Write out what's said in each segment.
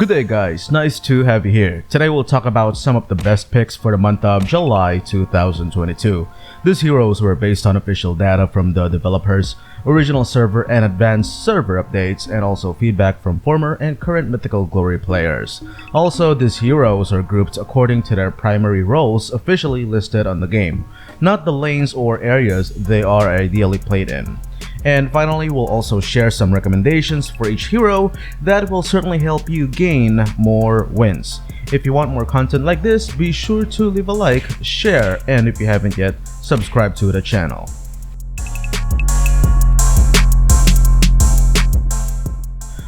Good day guys, nice to have you here. Today we'll talk about some of the best picks for the month of July 2022. These heroes were based on official data from the developers, original server and advanced server updates, and also feedback from former and current Mythical Glory players. Also, these heroes are grouped according to their primary roles officially listed on the game, not the lanes or areas they are ideally played in. And finally, we'll also share some recommendations for each hero that will certainly help you gain more wins. If you want more content like this, be sure to leave a like, share, and if you haven't yet, subscribe to the channel.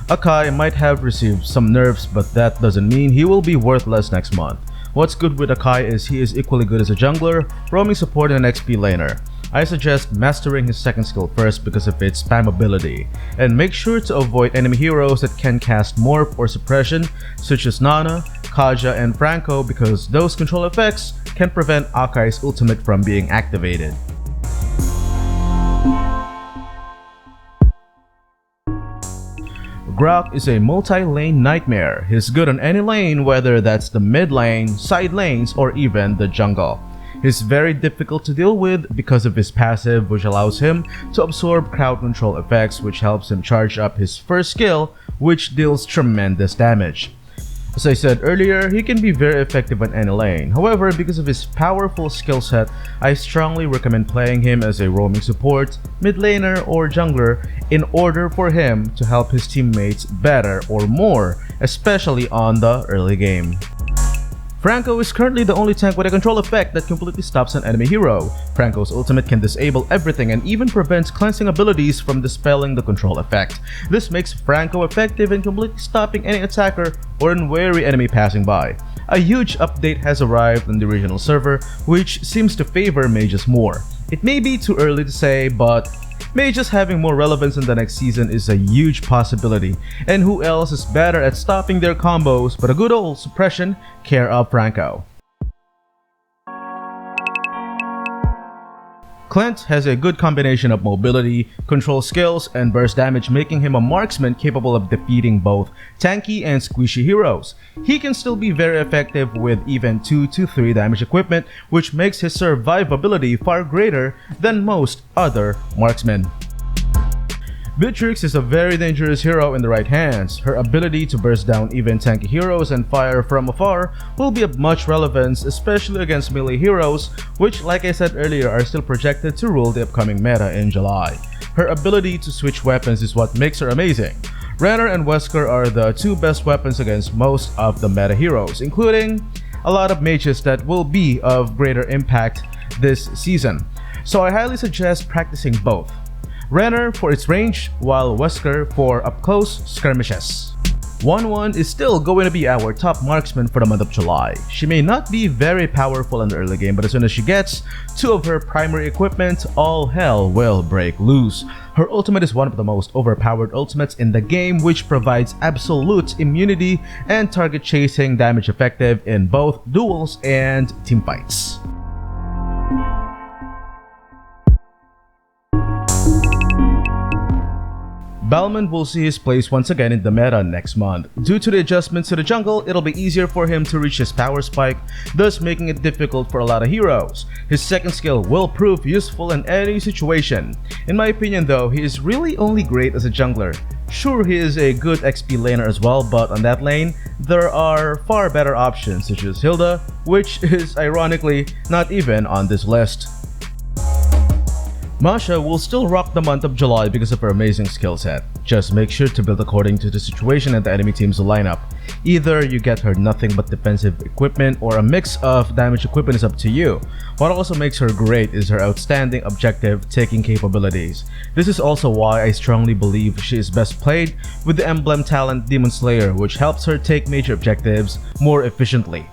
Akai might have received some nerfs, but that doesn't mean he will be worthless next month. What's good with Akai is he is equally good as a jungler, roaming support, and an XP laner. I suggest mastering his second skill first because of its spam ability, and make sure to avoid enemy heroes that can cast Morph or Suppression such as Nana, Kaja, and Franco because those control effects can prevent Akai's ultimate from being activated. Grok is a multi-lane nightmare. He's good on any lane, whether that's the mid lane, side lanes, or even the jungle. He's very difficult to deal with because of his passive, which allows him to absorb crowd control effects, which helps him charge up his first skill, which deals tremendous damage. As I said earlier, he can be very effective on any lane. However, because of his powerful skill set, I strongly recommend playing him as a roaming support, mid laner, or jungler in order for him to help his teammates better or more, especially on the early game. Franco is currently the only tank with a control effect that completely stops an enemy hero. Franco's ultimate can disable everything and even prevents cleansing abilities from dispelling the control effect. This makes Franco effective in completely stopping any attacker or unwary enemy passing by. A huge update has arrived on the original server, which seems to favor mages more. It may be too early to say, but mages having more relevance in the next season is a huge possibility, and who else is better at stopping their combos but a good old suppression care of Franco. Clint has a good combination of mobility, control skills, and burst damage, making him a marksman capable of defeating both tanky and squishy heroes. He can still be very effective with even 2 to 3 damage equipment, which makes his survivability far greater than most other marksmen. Beatrix is a very dangerous hero in the right hands. Her ability to burst down even tanky heroes and fire from afar will be of much relevance, especially against melee heroes, which, like I said earlier, are still projected to rule the upcoming meta in July. Her ability to switch weapons is what makes her amazing. Renner and Wesker are the two best weapons against most of the meta heroes, including a lot of mages that will be of greater impact this season. So I highly suggest practicing both. Renner for its range, while Wesker for up-close skirmishes. 1-1 is still going to be our top marksman for the month of July. She may not be very powerful in the early game, but as soon as she gets 2 of her primary equipment, all hell will break loose. Her ultimate is one of the most overpowered ultimates in the game, which provides absolute immunity and target chasing damage effective in both duels and teamfights. Balmond will see his place once again in the meta next month. Due to the adjustments to the jungle, it'll be easier for him to reach his power spike, thus making it difficult for a lot of heroes. His second skill will prove useful in any situation. In my opinion though, he is really only great as a jungler. Sure, he is a good XP laner as well, but on that lane, there are far better options such as Hilda, which is ironically not even on this list. Masha will still rock the month of July because of her amazing skill set. Just make sure to build according to the situation and the enemy team's lineup. Either you get her nothing but defensive equipment or a mix of damage equipment is up to you. What also makes her great is her outstanding objective taking capabilities. This is also why I strongly believe she is best played with the emblem talent Demon Slayer, which helps her take major objectives more efficiently.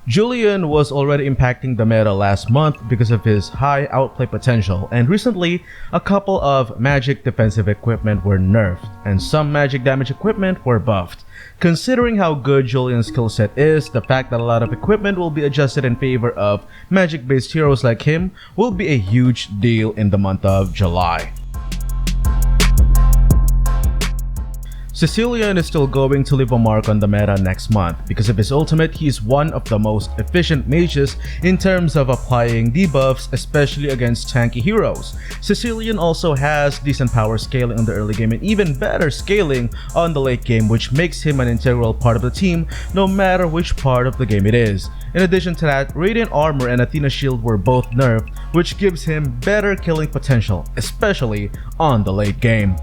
Julian was already impacting the meta last month because of his high outplay potential, and recently a couple of magic defensive equipment were nerfed and some magic damage equipment were buffed. Considering how good Julian's skill set is, the fact that a lot of equipment will be adjusted in favor of magic based heroes like him will be a huge deal in the month of July. Cecilion is still going to leave a mark on the meta next month. Because of his ultimate, he is one of the most efficient mages in terms of applying debuffs, especially against tanky heroes. Cecilion also has decent power scaling on the early game and even better scaling on the late game, which makes him an integral part of the team no matter which part of the game it is. In addition to that, Radiant Armor and Athena Shield were both nerfed, which gives him better killing potential, especially on the late game.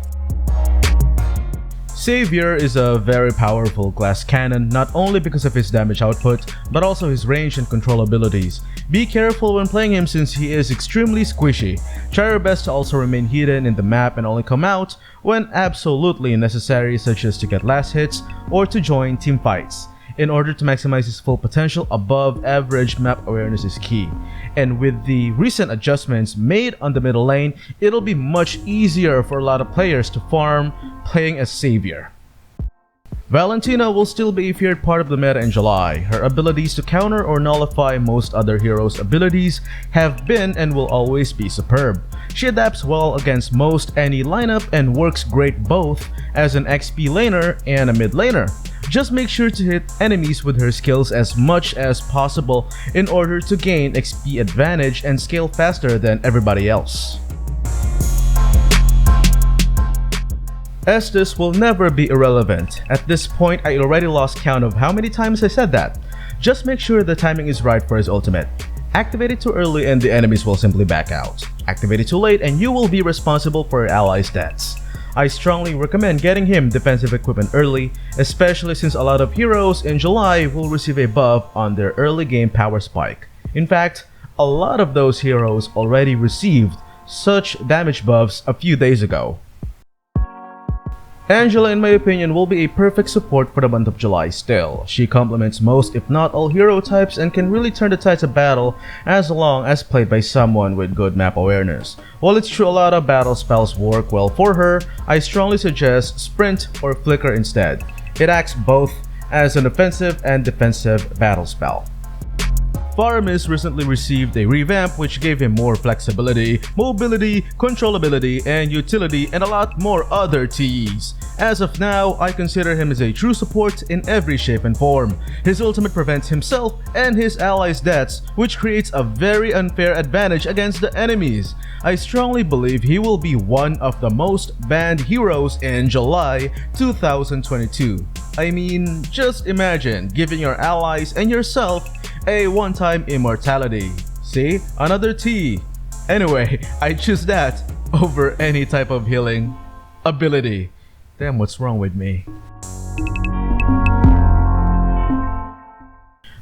Savior is a very powerful glass cannon, not only because of his damage output, but also his range and control abilities. Be careful when playing him since he is extremely squishy. Try your best to also remain hidden in the map and only come out when absolutely necessary, such as to get last hits or to join team fights. In order to maximize his full potential, above average map awareness is key. And with the recent adjustments made on the middle lane, it'll be much easier for a lot of players to farm playing as Savior. Valentina will still be a feared part of the meta in July. Her abilities to counter or nullify most other heroes' abilities have been and will always be superb. She adapts well against most any lineup and works great both as an XP laner and a mid laner. Just make sure to hit enemies with her skills as much as possible in order to gain XP advantage and scale faster than everybody else. Estus will never be irrelevant. At this point, I already lost count of how many times I said that. Just make sure the timing is right for his ultimate. Activate it too early and the enemies will simply back out. Activate it too late and you will be responsible for your allies' deaths. I strongly recommend getting him defensive equipment early, especially since a lot of heroes in July will receive a buff on their early game power spike. In fact, a lot of those heroes already received such damage buffs a few days ago. Angela, in my opinion, will be a perfect support for the month of July still. She complements most if not all hero types and can really turn the tides of battle as long as played by someone with good map awareness. While it's true a lot of battle spells work well for her, I strongly suggest Sprint or Flicker instead. It acts both as an offensive and defensive battle spell. Faramis recently received a revamp which gave him more flexibility, mobility, controllability, and utility, and a lot more other TEs. As of now, I consider him as a true support in every shape and form. His ultimate prevents himself and his allies' deaths, which creates a very unfair advantage against the enemies. I strongly believe he will be one of the most banned heroes in July 2022. I mean, just imagine giving your allies and yourself a one-time immortality. See? Another T. Anyway, I choose that over any type of healing ability. Damn, what's wrong with me?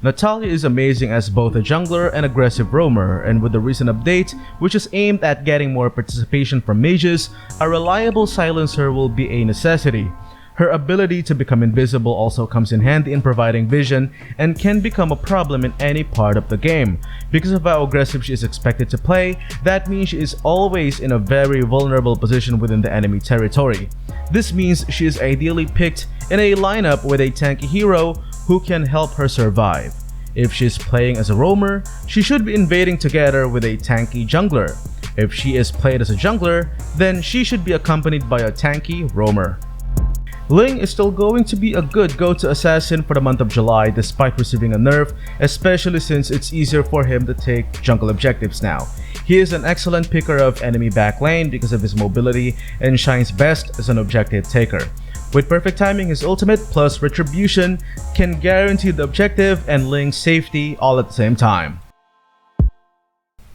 Natalia is amazing as both a jungler and aggressive roamer, and with the recent update, which is aimed at getting more participation from mages, a reliable silencer will be a necessity. Her ability to become invisible also comes in handy in providing vision and can become a problem in any part of the game. Because of how aggressive she is expected to play, that means she is always in a very vulnerable position within the enemy territory. This means she is ideally picked in a lineup with a tanky hero who can help her survive. If she is playing as a roamer, she should be invading together with a tanky jungler. If she is played as a jungler, then she should be accompanied by a tanky roamer. Ling is still going to be a good go-to assassin for the month of July despite receiving a nerf, especially since it's easier for him to take jungle objectives now. He is an excellent picker of enemy back lane because of his mobility and shines best as an objective taker. With perfect timing, his ultimate plus retribution can guarantee the objective and Ling's safety all at the same time.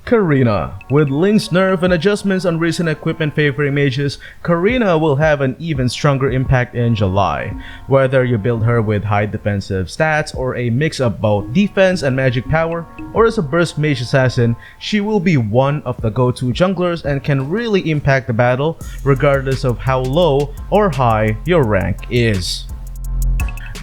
Karina. With Ling's nerf and adjustments on recent equipment favoring mages, Karina will have an even stronger impact in July. Whether you build her with high defensive stats or a mix of both defense and magic power, or as a burst mage assassin, she will be one of the go-to junglers and can really impact the battle regardless of how low or high your rank is.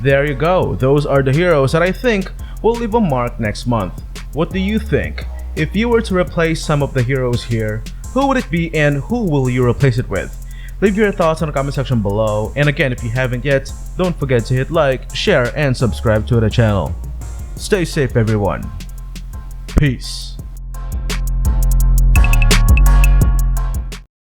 There you go, those are the heroes that I think will leave a mark next month. What do you think? If you were to replace some of the heroes here, who would it be and who will you replace it with? Leave your thoughts in the comment section below, and again, if you haven't yet, don't forget to hit like, share, and subscribe to the channel. Stay safe everyone. Peace.